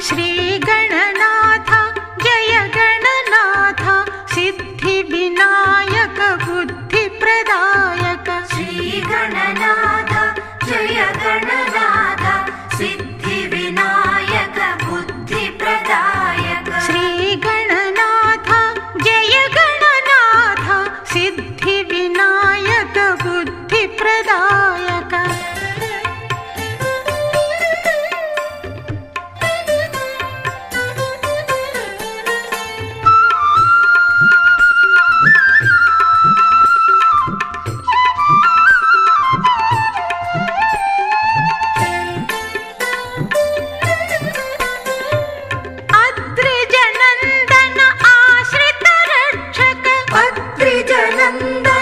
श्रीगणनाथ Jai Gananath Siddhivinayak बुद्धिप्रदायक श्रीगणनाथ Jai Gananath Siddhivinayak बुद्धिप्रदायक श्रीगणनाथ Jai Gananath Siddhivinayak बुद्धिप्रदायक अद्रिजनन्दन